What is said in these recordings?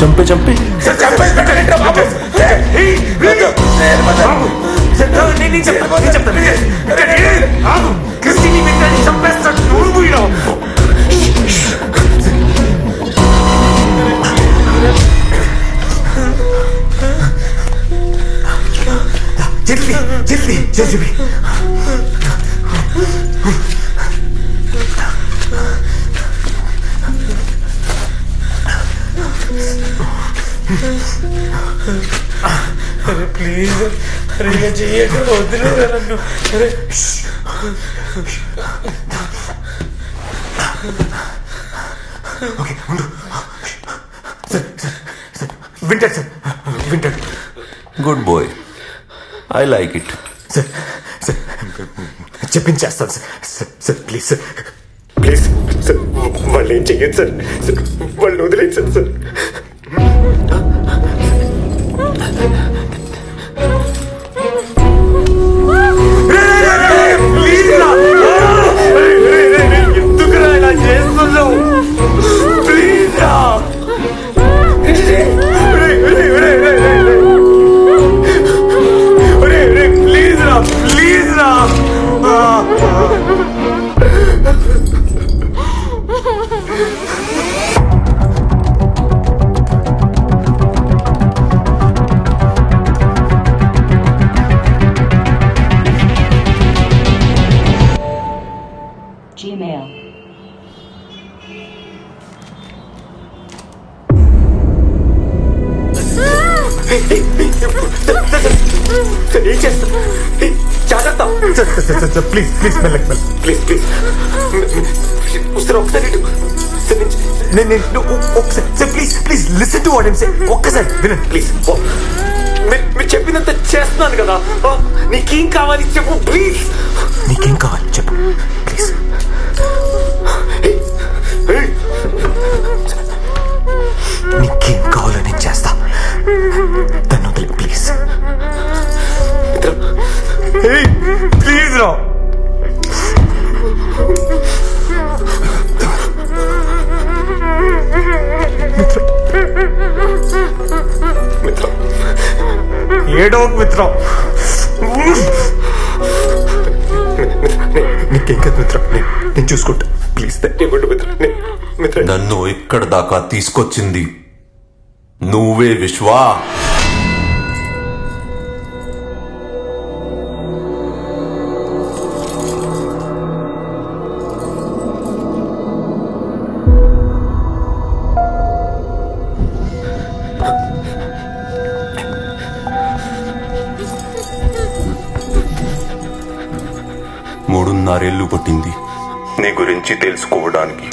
చంపే చంపే जल्दी जल्दी जल्दी अरे प्लीज अरे ये चाहिए अरे okay sir sir sir winter sir winter good boy I like it sir sir చెప్పించేస్తాను sir sir sir please sir please sir వాళ్ళు ఏం చెయ్యదు సార్ సార్ వాళ్ళు వదిలేదు సార్ సార్ ఎందుకురా ఇలా చేస్తున్నావు ప్లీజ్ రా ప్లీజ్ రా Gmail. సార్ ఏం చేస్తా జాగ్రత్త sir sir sir please please మెల్లకి మెల్ల ప్లీజ్ ప్లీజ్ సార్ ఒకసారి నేను ఒకసారి sir please please listen to what I'm saying ఒక్కసారి వినండి ప్లీజ్ మీరు చెప్పినంత చేస్తున్నాను కదా నీకేం కావాలి చెప్పు ప్లీజ్ నీకేం కావాలి చెప్పు ప్లీజ్ నీకేం కావాలో నేను చేస్తా తను వదిలే ప్లీజ్ ప్లీజ్ రా మిత్ర ఏడో మిత్ర నీకేం కదా మిత్ర నేను చూసుకుంటా ప్లీజ్ మిత్ర నన్ను ఇక్కడ దాకా తీసుకొచ్చింది నువ్వే విశ్వా. మూడున్నరేళ్లు పట్టింది నీ గురించి తెలుసుకోవడానికి.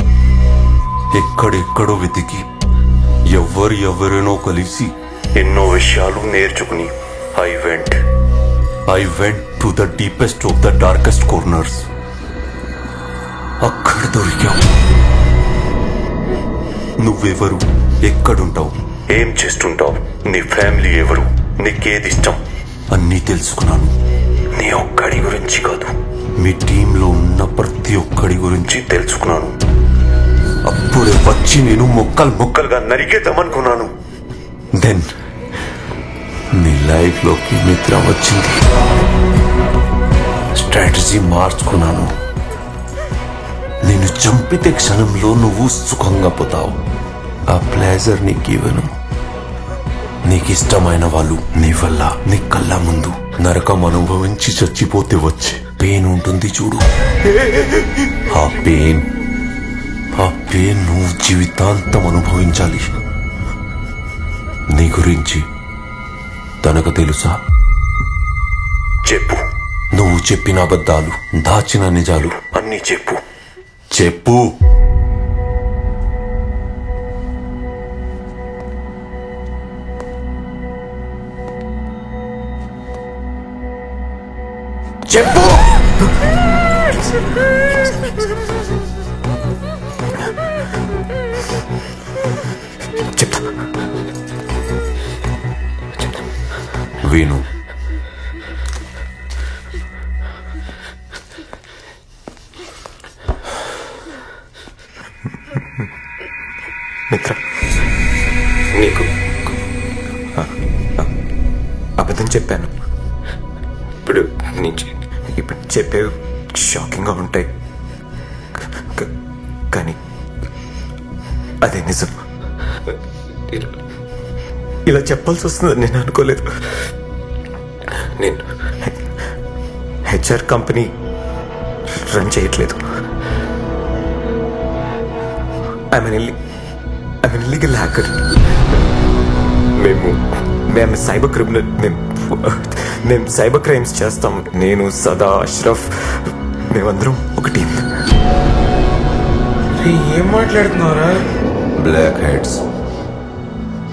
ఎక్కడెక్కడో వెతికి ఎవరెనో కలిసి ఎన్నో విషయాలు నేర్చుకుని I went to the deepest of the darkest corners. అక్కడ దొరికావు. నువ్వెవరు, ఎక్కడుంటావు, ఏం చేస్తుంటావు, నీ ఫ్యామిలీ ఎవరు, నీకేది ఇష్టం అన్నీ తెలుసుకున్నాను. నీ ఒక్కడి గురించి కాదు, మీ టీంలో ఉన్న ప్రతి ఒక్కడి గురించి తెలుసుకున్నాను. అప్పుడే వచ్చి నేను ముక్కలుగా నరికేద్దామనుకున్నాను. దెన్ నీ లైఫ్ లోకి మిత్ర వచ్చింది. స్ట్రాటజీ మార్చుకున్నాను. నేను చంపితే క్షణంలో నువ్వు సుఖంగా పోతావు. ఆ ప్లేజర్ నీకు ఇవ్వను. నీకు ఇష్టమైన వాళ్ళు నీ వల్ల నీ కళ్ళ ముందు నరకం అనుభవించి చచ్చిపోతే వచ్చే పెయిన్ ఉంటుంది చూడు. ఆ పెయిన్ నువ్వు జీవితాంతం అనుభవించాలి. నీ గురించి తనకు తెలుసా? చెప్పు. నువ్వు చెప్పిన అబద్ధాలు, దాచిన నిజాలు అన్నీ చెప్పు. చెప్పు. చెప్పు. విను. మిత్ర నీకు అబద్ధం చెప్పాను. ఇప్పుడు చెప్పేవి షాకింగ్గా ఉంటాయి, కానీ అదే నిజం. ఇలా చెప్పాల్సి వస్తుందని నేను అనుకోలేదు. నేను హెచ్ఆర్ కంపెనీ రన్ చేయట్లేదు. I'm illegal hacker. మేము సైబర్ క్రిమినల్. మేము సైబర్ క్రైమ్స్ చేస్తాం. నేను, సదా, అష్రఫ్, మేమందరం ఒక టీం. ఏం మాట్లాడుతున్నారా? బ్లాక్ హెడ్స్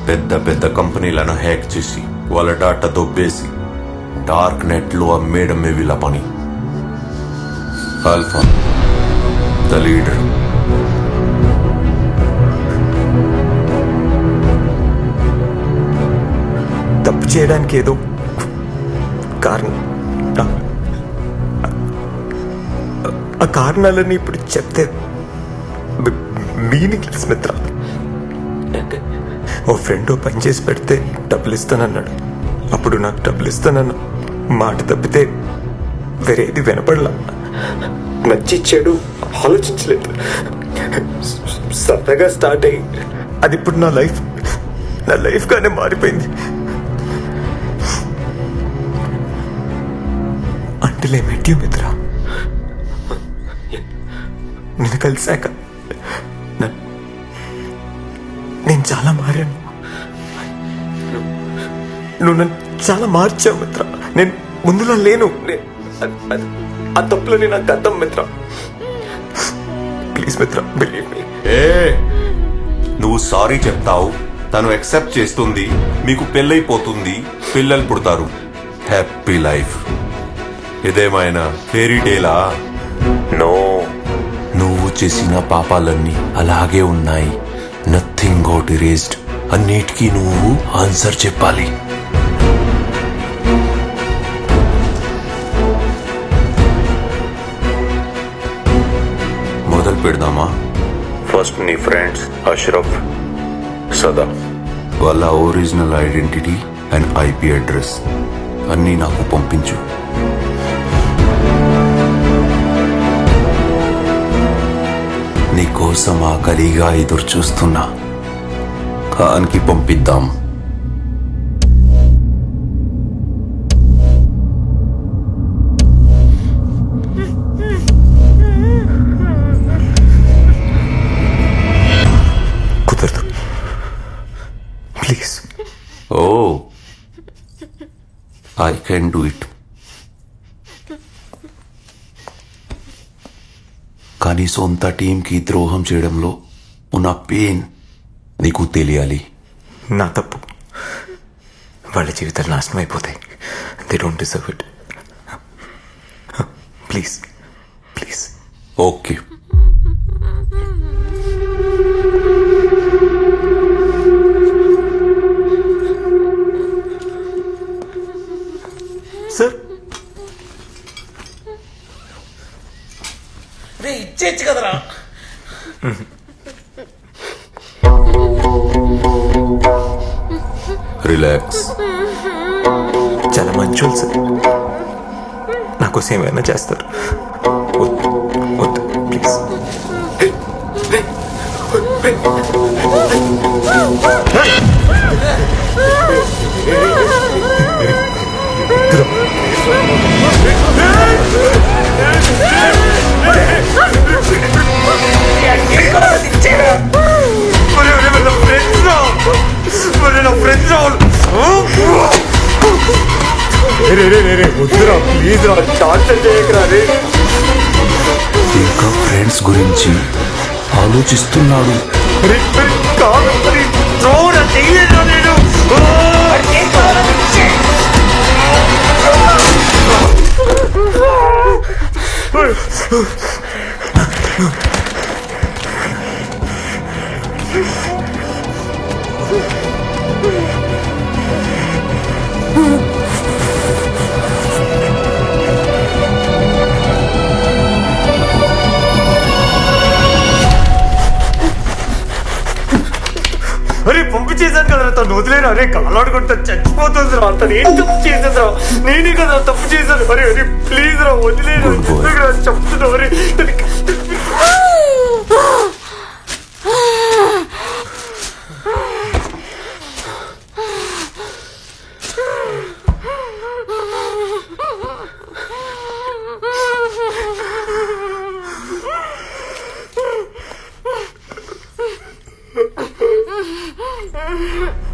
పెద్ద పెద్ద కంపెనీలను హ్యాక్ చేసి వాళ్ళ డాటా దొబ్బేసి డార్క్ నెట్లో అమ్మేయడమే వీళ్ళ పని. Alpha the leader. తప్పు చేయడానికి ఏదో కారణం. ఆ కారణాలన్నీ ఇప్పుడు చెప్తే మీనింగ్లెస్ మిత్ర. ఓ ఫ్రెండ్ పని చేసి పెడితే డబ్బులు ఇస్తానన్నాడు. అప్పుడు నాకు డబ్బులు ఇస్తానన్న మాట తప్పితే వేరేది వినపడలా. మంచి చెడు ఆలోచించలేదు. సరదాగా స్టార్ట్ అయ్యి అది ఇప్పుడు నా లైఫ్గానే మారిపోయింది. అంటే మెట్యూ మిత్ర, నేను కలిసాక నేను చాలా మారాను. నువ్వు నన్ను చాలా మార్చావు మిత్ర. నేను ముందులా లేను. ఆ తప్పులని నాకు అర్థం మిత్ర. ప్లీజ్ మిత్ర, బిలీవ్ మీ. నువ్వు సారీ చెప్తావు, తను యాక్సెప్ట్ చేస్తుంది, మీకు పెళ్ళైపోతుంది, పిల్లలు పుడతారు, హ్యాపీ లైఫ్. ఇదేమైనా ఫెయిరీ టేలా? నో, నువ్వు చేసిన పాపాలన్నీ అలాగే ఉన్నాయి. Nothing got erased. అన్నిటికీ నువ్వు ఆన్సర్ చెప్పాలి. మొదలు పెడదామా? ఫస్ట్ నీ ఫ్రెండ్స్ అష్రఫ్, సదా, వాళ్ళ original identity and IP address అన్నీ నాకు పంపించు. నీకోసం ఆకలిగా ఎదురు చూస్తున్నా. ఖాన్కి పంపిద్దాం. కుదరదు, please. Oh, I can do it. కానీ సొంత టీంకి ద్రోహం చేయడంలో ఉన్న పెయిన్ నీకు తెలియాలి. నా తప్పు. వాళ్ళ జీవితాలు నాశనం అయిపోతాయి. They don't deserve it. Please please. Okay. Sir, ఇచ్చేచ్చు కదరా. రిలాక్స్. చాలా మంచోళ్ళు సార్. నా కోసం ఏమైనా చేస్తారు. వద్దు ప్లీజ్. ఇంకా ఫ్రెండ్స్ గురించి ఆలోచిస్తున్నాడు. అరే పంపించేశాను కదరా, తను వదిలేను. అరే కాలాడుకుంటా చచ్చిపోతుంది రా, తను ఏం తప్పు చేసేది రా, నేనే కదా తప్పు చేశాను. అరే అరే ప్లీజ్ రా వదిలేను చెప్తున్నా. అరే Mm-hmm.